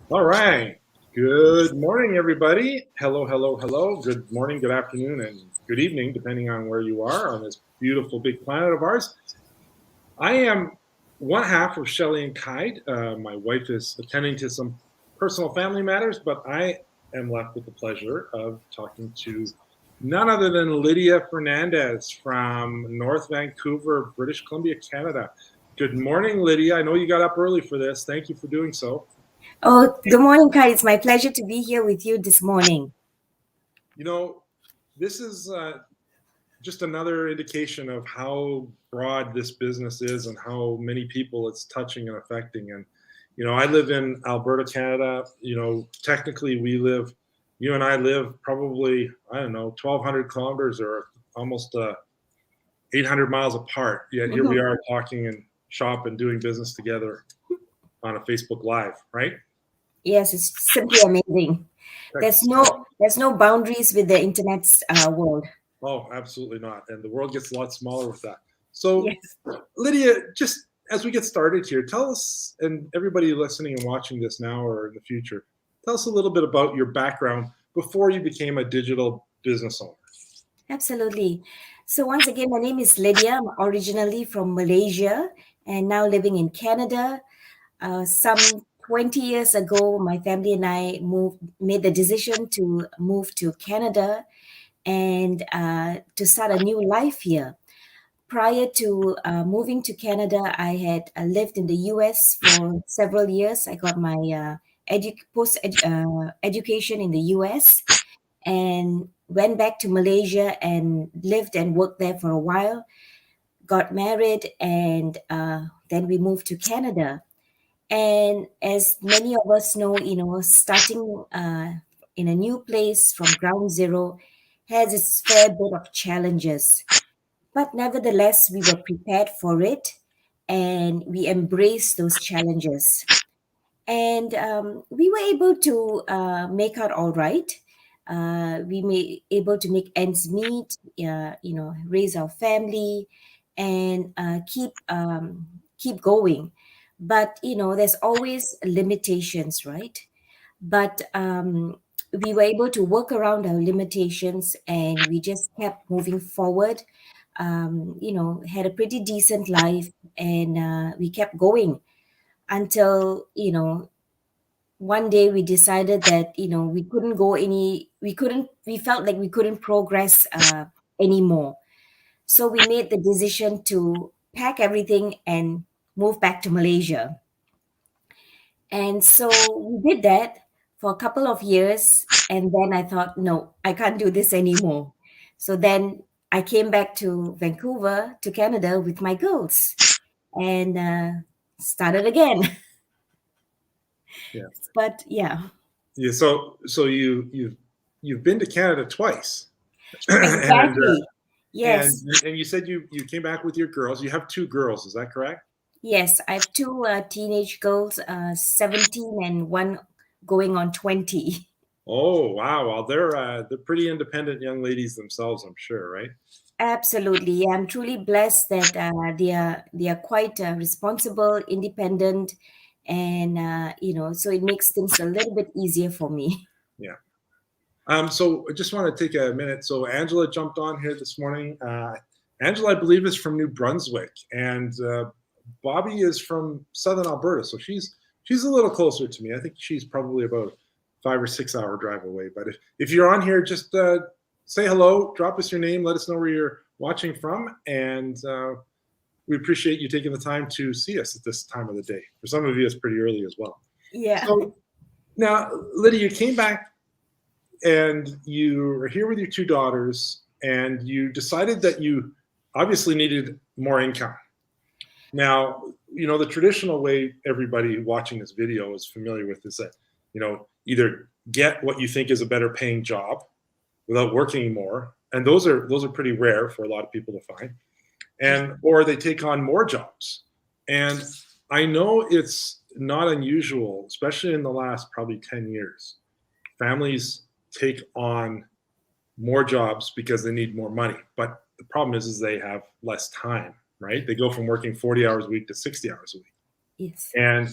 All right. Good morning, everybody. Hello, hello, hello. Good morning, good afternoon, and good evening, depending on where you are on this beautiful big planet of ours. I am one half of Shelley and Kide. My wife is attending to some personal family matters, but I am left with the pleasure of talking to none other than Lydia Fernandez from North Vancouver, British Columbia, Canada. Good morning, Lydia. I know you got up early for this. Thank you for doing so. Oh, good morning, Kai. It's my pleasure to be here with you this morning. You know, this is just another indication of how broad this business is and how many people it's touching and affecting. And, I live in Alberta, Canada. Technically, you and I live probably, I don't know, 1,200 kilometers or almost 800 miles apart. Yet here we Mhm. are talking and shop and doing business together on a Facebook Live, right? Yes, it's simply amazing. There's no boundaries with the internet's world. Oh, absolutely not. And the world gets a lot smaller with that. So, Yes, Lydia, just as we get started here, tell us, and everybody listening and watching this now or in the future, tell us a little bit about your background before you became a digital business owner. absolutely. So once again, my name is Lydia. I'm originally from Malaysia and now living in Canada. Some 20 years ago, my family and I made the decision to move to Canada and to start a new life here. Prior to moving to Canada, I had lived in the US for several years. I got my education in the US and went back to Malaysia and lived and worked there for a while. Got married, and then we moved to Canada. And as many of us know, starting in a new place from ground zero has its fair bit of challenges, but nevertheless, we were prepared for it and we embraced those challenges. And we were able to make out all right. We may able to make ends meet, raise our family, and keep going. But there's always limitations, right? But we were able to work around our limitations and we just kept moving forward. Had a pretty decent life, and we kept going until one day we decided that we felt like we couldn't progress anymore. So we made the decision to pack everything and move back to Malaysia. And so we did that for a couple of years. And then I thought, no, I can't do this anymore. So then I came back to Vancouver, to Canada with my girls and started again. Yeah. But yeah, Yeah. So you've been to Canada twice, and exactly. and Yes. and you said you came back with your girls. You have two girls, is that correct? Yes. I have two teenage girls, 17 and one going on 20. Oh wow! Well, they're pretty independent young ladies themselves, I'm sure, right? Absolutely. Yeah, I'm truly blessed that they are quite responsible, independent, and so it makes things a little bit easier for me. Yeah. So I just want to take a minute. So Angela jumped on here this morning. Angela, I believe, is from New Brunswick, and Bobby is from Southern Alberta. So she's a little closer to me. I think she's probably about 5 or 6 hour drive away. But if you're on here, just say hello, drop us your name, let us know where you're watching from, and we appreciate you taking the time to see us at this time of the day. For some of you, it's pretty early as well. Yeah. So now, Lydia, you came back and you are here with your two daughters, and you decided that you obviously needed more income. Now, the traditional way everybody watching this video is familiar with is that, either get what you think is a better paying job without working more, and those are pretty rare for a lot of people to find, and or they take on more jobs. And I know it's not unusual, especially in the last probably 10 years. Families take on more jobs because they need more money. But the problem is they have less time, right? They go from working 40 hours a week to 60 hours a week. Yes. And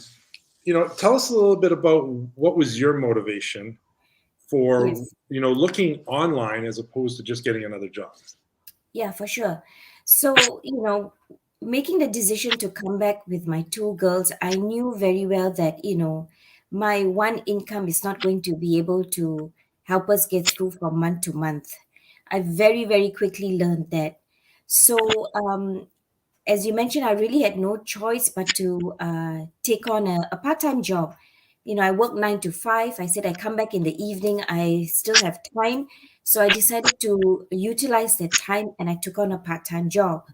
tell us a little bit about what was your motivation for, Yes. looking online as opposed to just getting another job. Yeah, for sure. So, making the decision to come back with my two girls, I knew very well that, my one income is not going to be able to help us get through from month to month. I very, very quickly learned that. So, as you mentioned, I really had no choice but to take on a part-time job. I work 9 to 5. I said I come back in the evening. I still have time. So I decided to utilize that time and I took on a part-time job.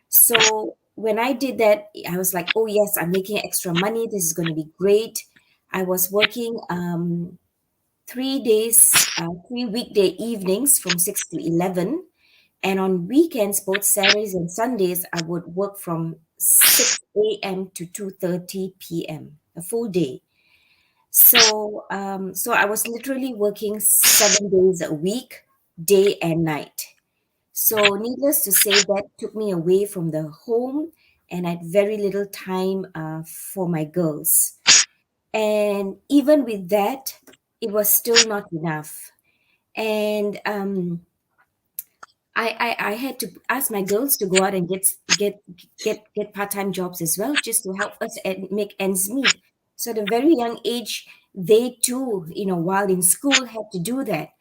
So when I did that, I was like, oh, yes, I'm making extra money. This is going to be great. I was working 3 days, 3 weekday evenings from 6 to 11, and on weekends, both Saturdays and Sundays, I would work from 6 a.m. to 2:30 p.m., a full day. So I was literally working 7 days a week, day and night. So needless to say, that took me away from the home, and I had very little time for my girls. And even with that, it was still not enough. And I had to ask my girls to go out and get part-time jobs as well, just to help us and make ends meet. So at a very young age, they too, while in school, had to do that.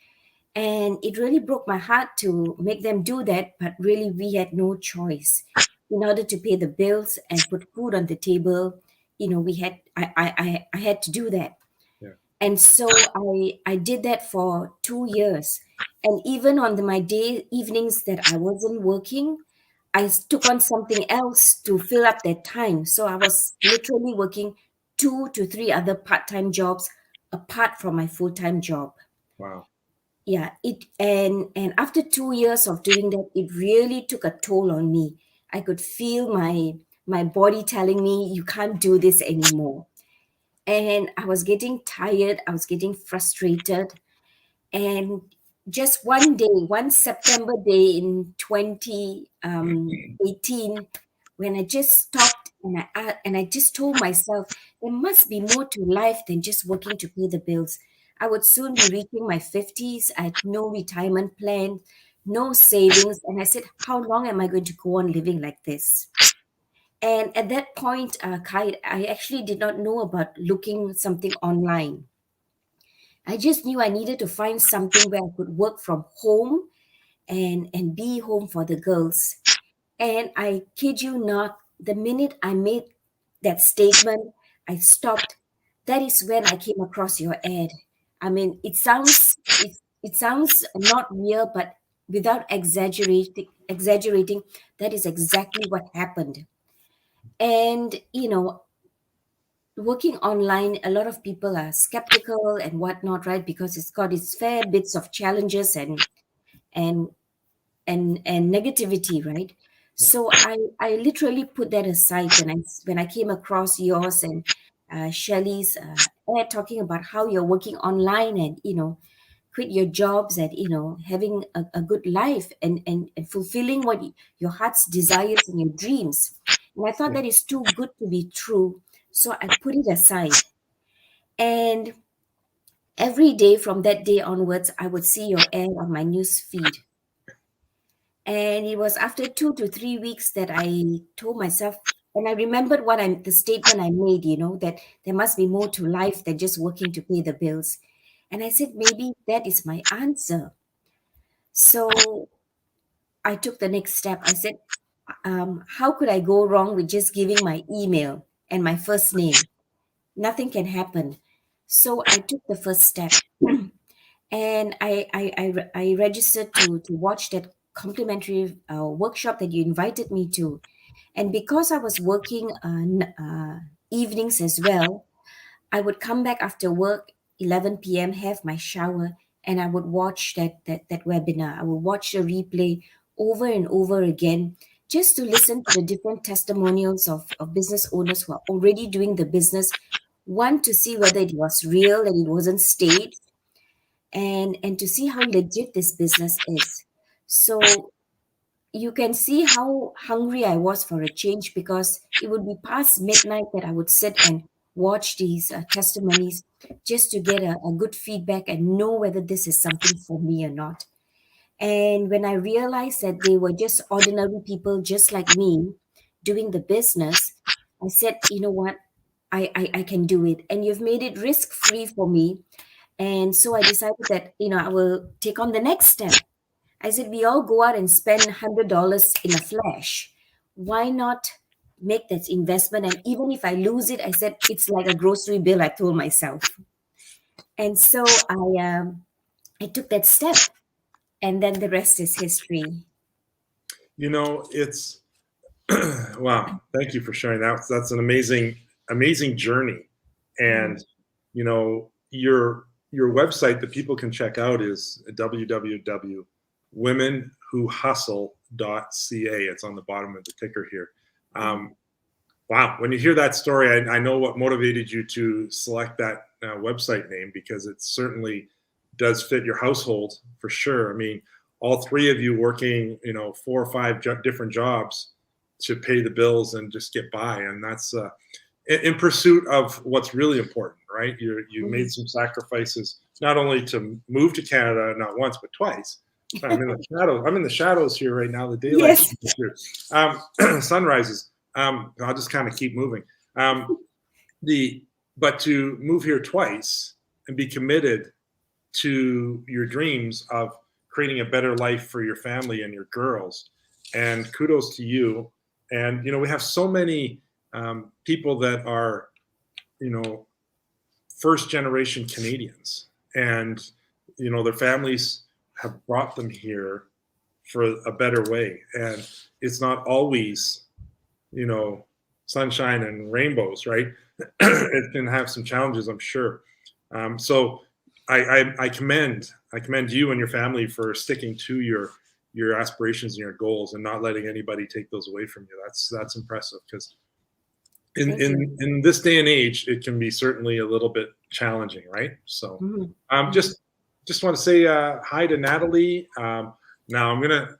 And it really broke my heart to make them do that, but really we had no choice. In order to pay the bills and put food on the table, we had I had to do that. Yeah. And so I did that for 2 years. And even on my day evenings that I wasn't working, took on something else to fill up that time. So I was literally working 2 to 3 other part-time jobs apart from my full-time job. Wow. Yeah, and after 2 years of doing that, it really took a toll on me. I could feel my body telling me you can't do this anymore. And I was getting tired, I was getting frustrated. And just one September day in 2018, when I just stopped and I just told myself there must be more to life than just working to pay the bills. I would soon be reaching my 50s. I had no retirement plan, no savings. And I said, how long am I going to go on living like this? And at that point, Kai, I actually did not know about looking something online. I just knew I needed to find something where I could work from home and be home for the girls. And I kid you not, the minute I made that statement, I stopped. That is when I came across your ad. I mean, it sounds not real, but without exaggerating, that is exactly what happened. And working online, a lot of people are skeptical and whatnot, right? Because it's got its fair bits of challenges and and negativity, right? Yeah. So I literally put that aside when I came across yours and Shelley's ad talking about how you're working online and quit your jobs and having a good life and fulfilling your heart's desires and your dreams. And I thought Yeah. that is too good to be true, so I put it aside. And every day from that day onwards, I would see your ad on my news feed. And it was after 2 to 3 weeks that I told myself, and I remembered the statement I made, that there must be more to life than just working to pay the bills. And I said, maybe that is my answer. So I took the next step. I said, how could I go wrong with just giving my email and my first name? Nothing can happen. So I took the first step. And I registered to watch that complimentary workshop that you invited me to. And because I was working evenings as well, I would come back after work 11 p.m., have my shower, and I would watch that webinar. I would watch the replay over and over again just to listen to the different testimonials of business owners who are already doing the business. One, to see whether it was real and it wasn't staged, and to see how legit this business is. So you can see how hungry I was for a change, because it would be past midnight that I would sit and watch these testimonies just to get a good feedback and know whether this is something for me or not. And when I realized that they were just ordinary people just like me doing the business, I said, you know what, I can do it. And you've made it risk free for me. And so I decided that, I will take on the next step. I said, we all go out and spend $100 in a flash. Why not make that investment? And even if I lose it, I said, it's like a grocery bill, I told myself. And so I took that step. And then the rest is history. It's wow. Thank you for sharing that. That's an amazing journey. And your website that people can check out is www.womenwhohustle.ca. It's on the bottom of the ticker here. Wow. When you hear that story, I know what motivated you to select that website name, because it certainly does fit your household for sure. I mean, all three of you working, 4 or 5 different jobs to pay the bills and just get by. And that's in pursuit of what's really important, right? You made some sacrifices, not only to move to Canada, not once, but twice. Sorry, I'm in the shadows here right now. The daylight here. Sunrises. I'll just kind of keep moving. But to move here twice and be committed to your dreams of creating a better life for your family and your girls, and kudos to you. And we have so many people that are first generation Canadians, and their families have brought them here for a better way, and it's not always sunshine and rainbows, right? It can have some challenges, I'm sure. So I commend you and your family for sticking to your aspirations and your goals and not letting anybody take those away from you. That's impressive, because in this day and age, it can be certainly a little bit challenging, right? So just want to say hi to Natalie. Now I'm gonna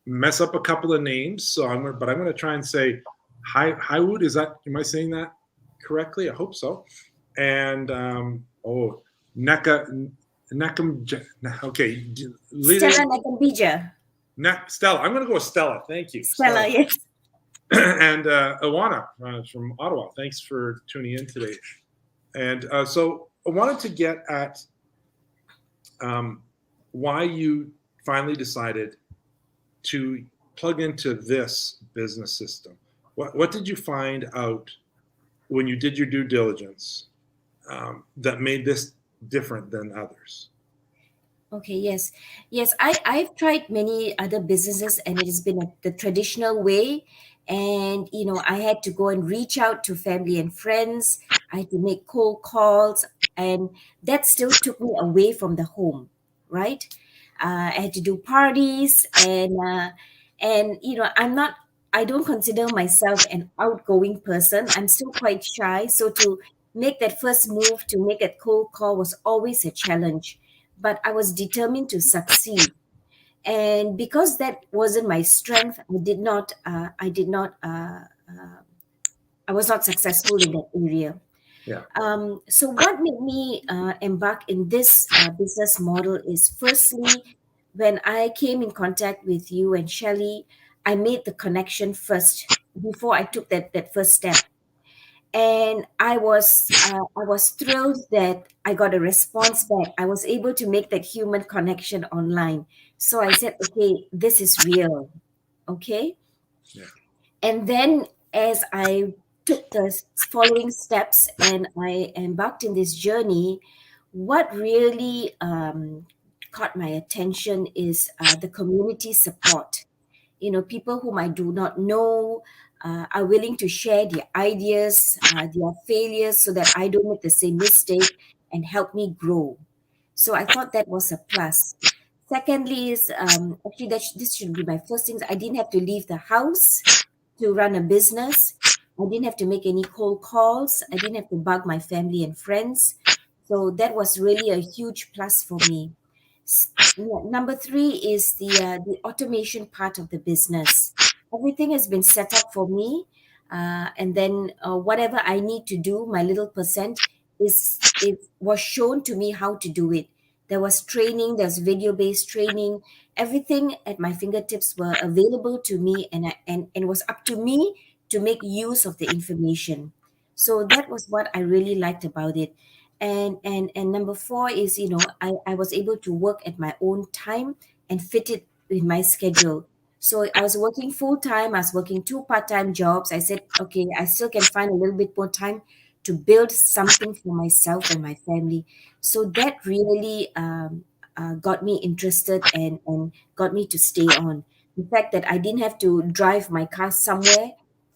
mess up a couple of names, so I'm gonna try and say Highwood. Am I saying that correctly? I hope so. And Nakam. Okay, Stella Nakambija. Stella. I'm gonna go with Stella. Thank you, Stella. Yes. And Awana from Ottawa. Thanks for tuning in today. And so I wanted to get at why you finally decided to plug into this business system. What did you find out when you did your due diligence that made this different than others? Okay, yes. I've tried many other businesses, and it has been the traditional way. And, I had to go and reach out to family and friends. I had to make cold calls, and that still took me away from the home, right? I had to do parties, and I don't consider myself an outgoing person. I'm still quite shy. So to make that first move, to make a cold call was always a challenge, but I was determined to succeed. And because that wasn't my strength, I was not successful in that area. Yeah. So what made me embark in this business model is, firstly, when I came in contact with you and Shelley, I made the connection first before I took that first step. And I was thrilled that I got a response back. I was able to make that human connection online. So I said, okay, this is real. Okay. Yeah. And then as I took the following steps and I embarked in this journey, what really caught my attention is the community support. People whom I do not know are willing to share their ideas, their failures, so that I don't make the same mistake, and help me grow. So I thought that was a plus. Secondly, is actually this should be my first thing. I didn't have to leave the house to run a business. I didn't have to make any cold calls. I didn't have to bug my family and friends. So that was really a huge plus for me. Number three is the automation part of the business. Everything has been set up for me. And then whatever I need to do, my little percent is it was shown to me how to do it. There was training, there's video based training, everything at my fingertips were available to me, and it was up to me to make use of the information. So that was what I really liked about it. And number four is, I was able to work at my own time and fit it with my schedule. So I was working full time, I was working two part-time jobs. I said, okay, I still can find a little bit more time to build something for myself and my family. So that really got me interested, and got me to stay on. The fact that I didn't have to drive my car somewhere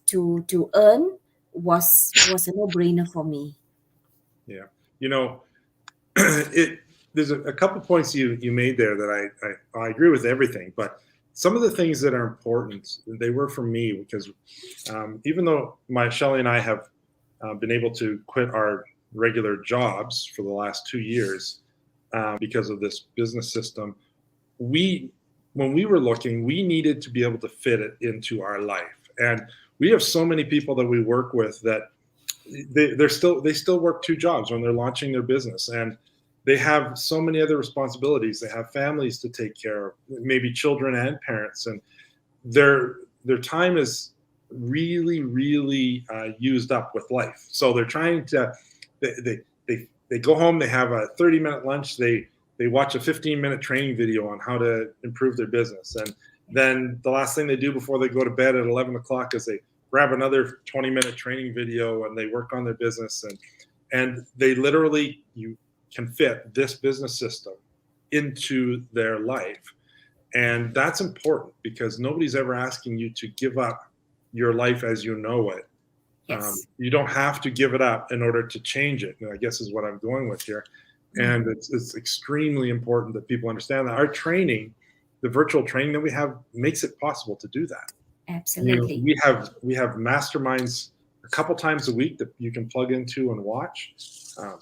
to earn was a no-brainer for me. Yeah. You know, it there's a couple points you made there that I agree with everything, but some of the things that are important, they were for me because even though my Shelley and I have been able to quit our regular jobs for the last 2 years because of this business system, we when we were looking, we needed to be able to fit it into our life, and we have so many people that we work with that they still work two jobs when they're launching their business, and they have so many other responsibilities. They have families to take care of, maybe children and parents, and their time is really used up with life. So they're trying to they go home, they have a 30-minute lunch, they watch a 15-minute training video on how to improve their business, and then the last thing they do before they go to bed at 11 o'clock is they grab another 20-minute training video and they work on their business, and they literally, you can fit this business system into their life. And that's important because nobody's ever asking you to give up your life as you know it. Yes. You don't have to give it up in order to change it, I guess is what I'm going with here. And Mhm. it's extremely important that people understand that our training, the virtual training that we have, makes it possible to do that. Absolutely. We have masterminds a couple times a week that you can plug into and watch, um,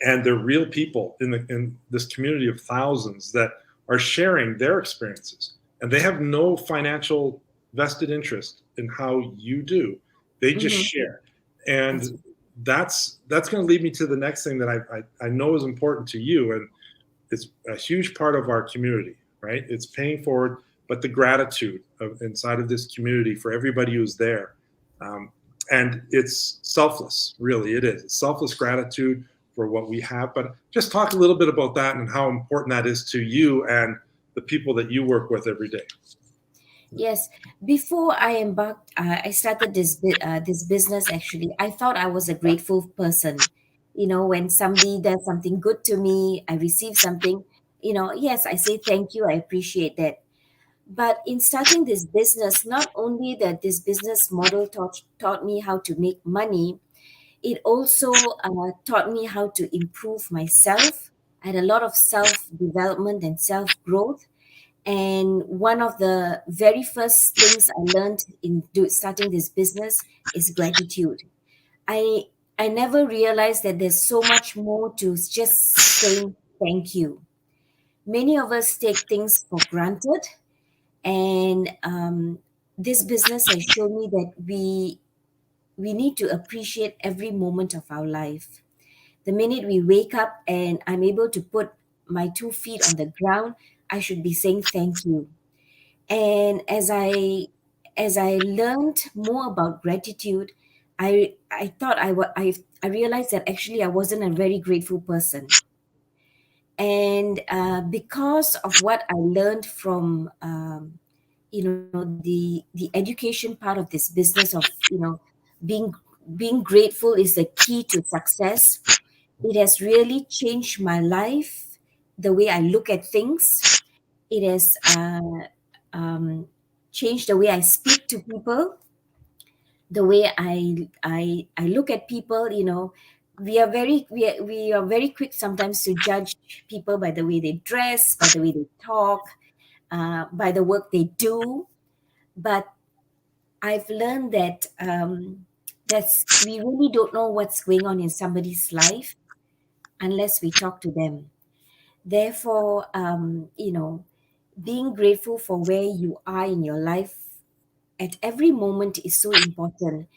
and they're real people in this community of thousands that are sharing their experiences, and they have no financial vested interest in how you do. They just Hmm. share, That's and that's going to lead me to the next thing that I know is important to you, and it's a huge part of our community, right? It's paying forward, but the gratitude inside of this community for everybody who's there. Um, and it's selfless, really, it is. It's selfless gratitude for what we have. But just talk a little bit about that and how important that is to you and the people that you work with every day. Yes, before I embarked, I started this business. Actually, I thought I was a grateful person. When somebody does something good to me, I receive something. Yes, I say thank you. I appreciate that. But in starting this business, not only that this business model taught me how to make money, it also taught me how to improve myself. I had a lot of self development and self growth, and one of the very first things I learned in starting this business is gratitude. I I never realized that there's so much more to just saying thank you. Many of us take things for granted, and this business has shown me that we need to appreciate every moment of our life. The minute we wake up and I'm able to put my 2 feet on the ground, I should be saying thank you. And as I learned more about gratitude, I thought I realized that actually I wasn't a very grateful person. And because of what I learned from the education part of this business of being being grateful is the key to success. It has really changed my life, the way I look at things. It has um, changed the way I speak to people, the way I look at people. We are very quick sometimes to judge people by the way they dress, by the way they talk, by the work they do. But I've learned that we really don't know what's going on in somebody's life unless we talk to them. Therefore, being grateful for where you are in your life at every moment is so important,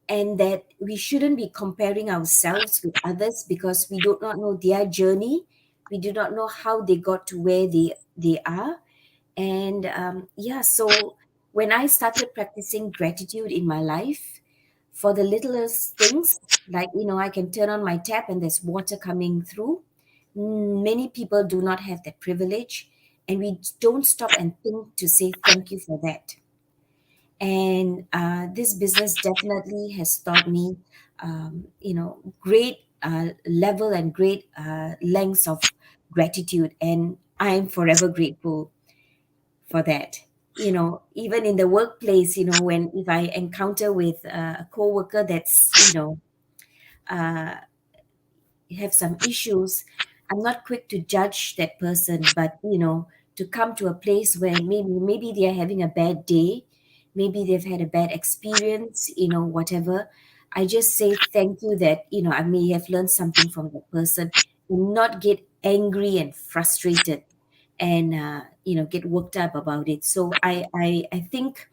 and that we shouldn't be comparing ourselves with others because we do not know their journey. We do not know how they got to where they are. And yeah, so when I started practicing gratitude in my life for the littlest things, like, I can turn on my tap and there's water coming through. Many people do not have that privilege, and we don't stop and think to say thank you for that. And this business definitely has taught me, great level and great lengths of gratitude, and I'm forever grateful for that. Even in the workplace, when if I encounter with a coworker that's uh, have some issues, I'm not quick to judge that person, but to come to a place where maybe they are having a bad day, maybe they've had a bad experience, whatever. I just say thank you that I may have learned something from that person, and not get angry and frustrated, and get worked up about it. So I think,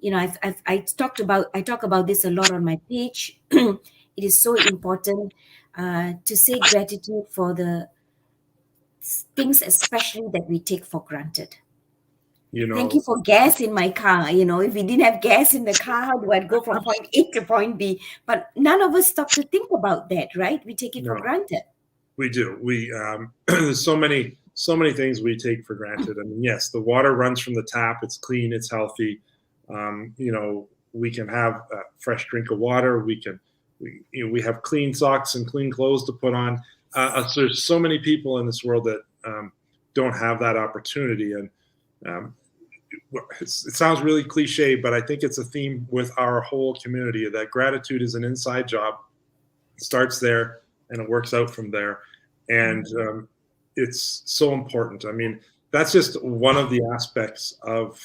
I talk about this a lot on my page. It is so important to say gratitude for the things, especially that we take for granted. You Thank you know, for gas in my car. If we didn't have gas in the car, how do I go from point A to point B? But none of us stop to think about that, right? We take it for no, granted. we do. We there's so many things we take for granted. I mean, yes, the water runs from the tap. It's clean. It's healthy. We can have a fresh drink of water. We have clean socks and clean clothes to put on. So there's so many people in this world that don't have that opportunity, and um, it sounds really cliche, but I think it's a theme with our whole community that gratitude is an inside job. It starts there and it works out from there. And it's so important. I mean, that's just one of the aspects of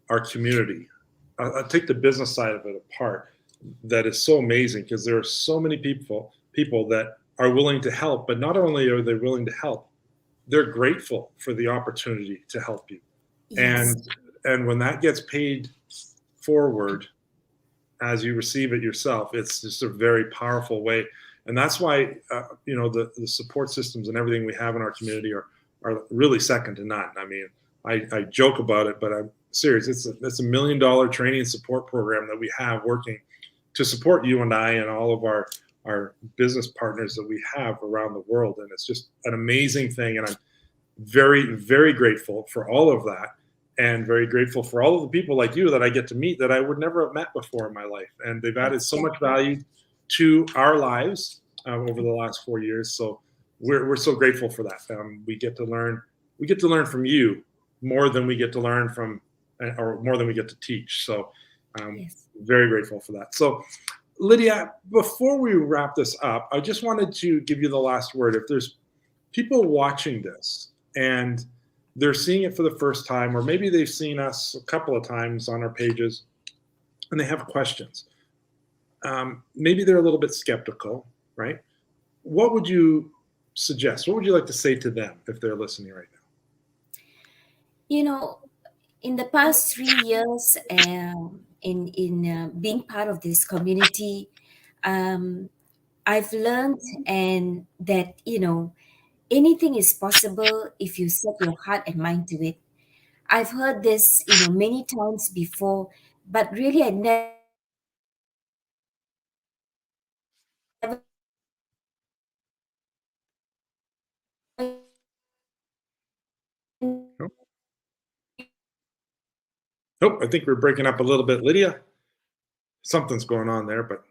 our community. I'll take the business side of it apart. That is so amazing because there are so many people that are willing to help, but not only are they willing to help, they're grateful for the opportunity to help you. Yes. And when that gets paid forward as you receive it yourself, it's just a very powerful way. And that's why the support systems and everything we have in our community are really second to none. I mean, I joke about it, but I'm serious. It's a $1 million training and support program that we have working to support you and I and all of our business partners that we have around the world. And it's just an amazing thing. And I'm very, very grateful for all of that, and very grateful for all of the people like you that I get to meet that I would never have met before in my life. And they've added so much Exactly. value to our lives over the last 4 years. So we're so grateful for that. We get to learn from you more than we get to learn from, or more than we get to teach. So Yes. very grateful for that. So Lydia, before we wrap this up, I just wanted to give you the last word. If there's people watching this and they're seeing it for the first time, or maybe they've seen us a couple of times on our pages and they have questions, maybe they're a little bit skeptical, right? What would you suggest? What would you like to say to them if they're listening right now? You know, in the past 3 years, in being part of this community, um, I've learned and that anything is possible if you set your heart and mind to it. I've heard this many times before, but really I never thought that if you set your heart and mind to it, Nope. Nope. I think we're breaking up a little bit, Lydia. Something's going on there, but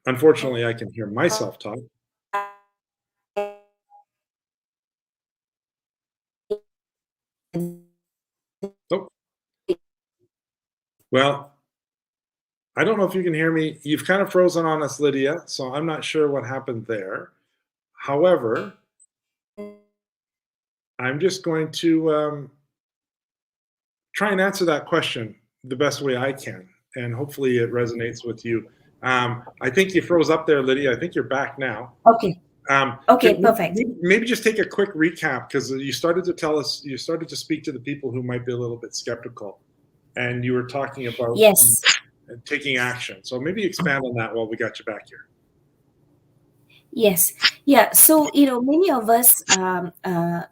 unfortunately, I can hear myself talk. Oh, well, I don't know if you can hear me. You've kind of frozen on us, Lydia, so I'm not sure what happened there. However, I'm just going to try and answer that question the best way I can, and hopefully it resonates with you. I think you froze up there, Lydia. I think you're back now. Okay. Okay, perfect. Maybe just take a quick recap because you started to speak to the people who might be a little bit skeptical. and you were talking about Yes. taking action. So maybe expand on that while we got you back here. Yes. Yeah. So, many of us,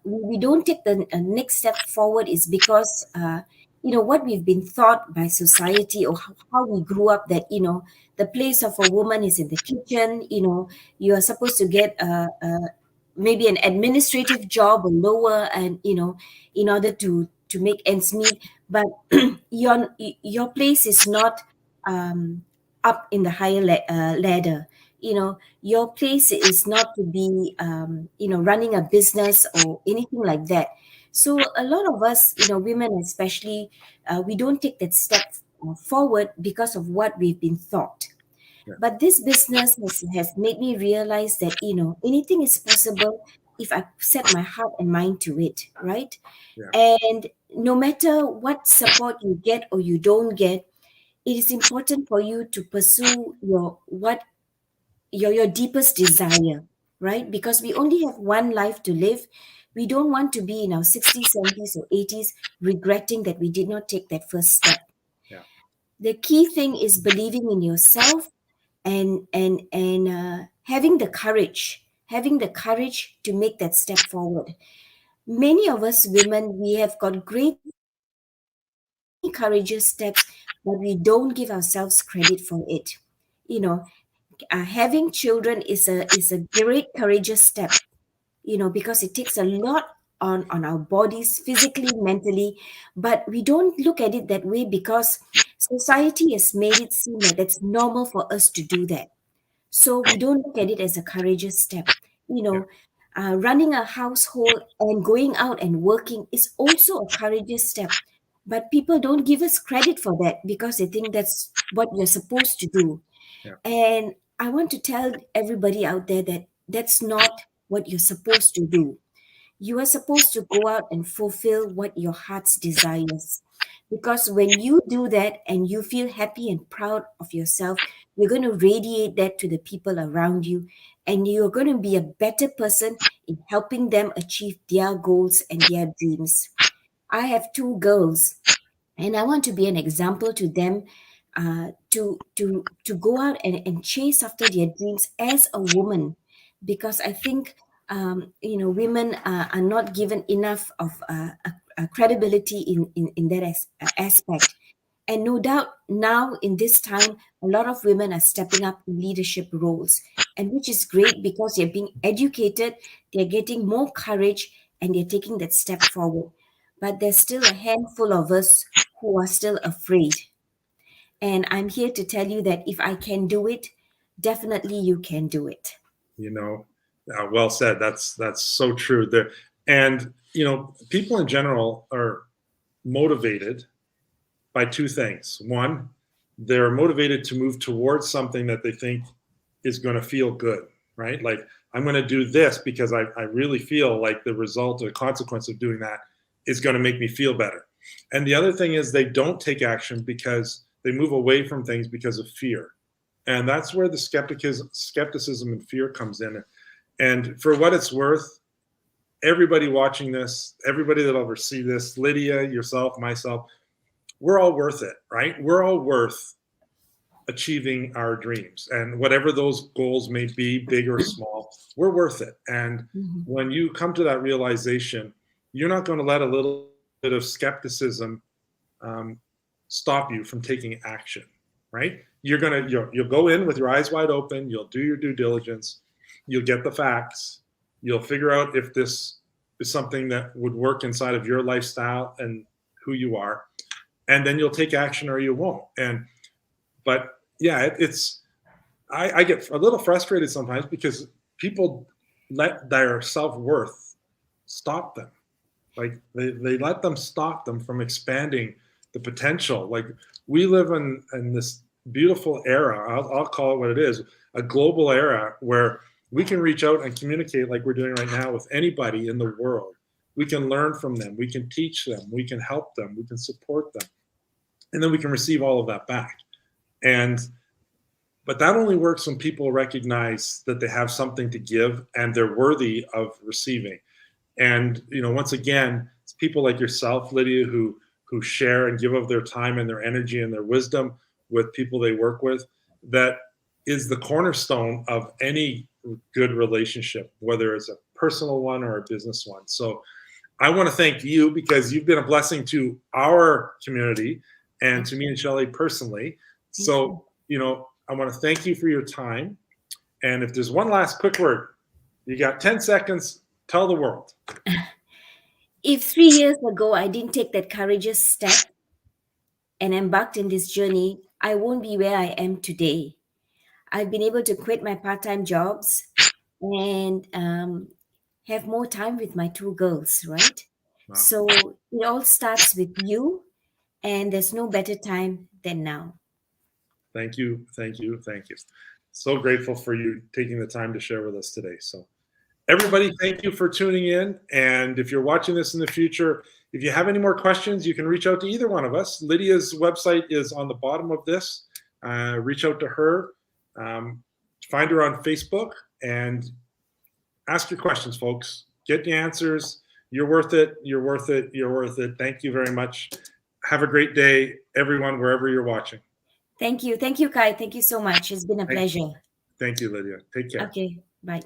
we don't take the next step forward is because, what we've been taught by society or how we grew up that, the place of a woman is in the kitchen, you are supposed to get maybe an administrative job or lower and, in order to make ends meet. But your place is not up in the higher ladder. Your place is not to be running a business or anything like that. So a lot of us, women especially, we don't take that step forward because of what we've been taught. Yeah, But this business has made me realize that anything is possible if I set my heart and mind to it, right? yeah, And no matter what support you get or you don't get, it is important for you to pursue your deepest desire, right? Because we only have one life to live. We don't want to be in our 60s, 70s, or 80s regretting that we did not take that first step. yeah, The key thing is believing in yourself and having the courage to make that step forward. Many of us women, we have got great many courageous steps, but we don't give ourselves credit for it. You know, having children is a great courageous step, because it takes a lot on our bodies physically, mentally, but we don't look at it that way because society has made it seem like it's normal for us to do that. So we don't look at it as a courageous step. You yeah, know, Running a household and going out and working is also a courageous step. But people don't give us credit for that because they think that's what you're supposed to do. yeah, And I want to tell everybody out there that that's not what you're supposed to do. You are supposed to go out and fulfill what your heart's desires. Because when you do that and you feel happy and proud of yourself, you're going to radiate that to the people around you. And you're going to be a better person in helping them achieve their goals and their dreams. I have two girls, and I want to be an example to them, to go out and chase after their dreams as a woman, because I think women are not given enough of a credibility in that aspect. And no doubt now in this time, a lot of women are stepping up in leadership roles, and which is great because they're being educated, they're getting more courage, and they're taking that step forward. But there's still a handful of us who are still afraid. And I'm here to tell you that if I can do it, definitely you can do it. you know, well said. That's so true. There, and people in general are motivated by two things. One, they're motivated to move towards something that they think is going to feel good, right? Like, I'm going to do this because I really feel like the result or the consequence of doing that is going to make me feel better. And the other thing is they don't take action because they move away from things because of fear. And that's where the skepticism and fear comes in. And for what it's worth, everybody watching this, everybody that'll ever see this, Lydia, yourself, myself, we're all worth it, right? We're all worth achieving our dreams. And whatever those goals may be, big or small, we're worth it. And Mhm. when you come to that realization, you're not going to let a little bit of skepticism um, stop you from taking action, right? You'll go in with your eyes wide open. You'll do your due diligence. You'll get the facts. You'll figure out if this is something that would work inside of your lifestyle and who you are, and then you'll take action or you won't. But yeah, it's I get a little frustrated sometimes because people let their self-worth stop them. Like they let them stop them from expanding the potential. Like, we live in this beautiful era. I'll call it what it is, a global era where we can reach out and communicate like we're doing right now with anybody in the world. We can learn from them. We can teach them. We can help them. We can support them. And then we can receive all of that back. And but that only works when people recognize that they have something to give and they're worthy of receiving. And once again, it's people like yourself, Lydia, who who share and give of their time and their energy and their wisdom with people they work with, that is the cornerstone of any good relationship, whether it's a personal one or a business one. So I want to thank you because you've been a blessing to our community and to me and Shelley personally. So, I want to thank you for your time. And if there's one last quick word, you got 10 seconds, tell the world. If 3 years ago I didn't take that courageous step and embarked in this journey, I won't be where I am today. I've been able to quit my part-time jobs and have more time with my two girls, right? Wow. So it all starts with you, and there's no better time than now. Thank you. Thank you. Thank you. So grateful for you taking the time to share with us today. So everybody, thank you for tuning in. And if you're watching this in the future, if you have any more questions, you can reach out to either one of us. Lydia's website is on the bottom of this. Reach out to her. Find her on Facebook and ask your questions, folks. Get the answers. You're worth it. You're worth it. You're worth it. Thank you very much. Have a great day, everyone, wherever you're watching. Thank you. Thank you, Kai. Thank you so much. It's been a pleasure. Thank you, Lydia. Take care. Okay, bye.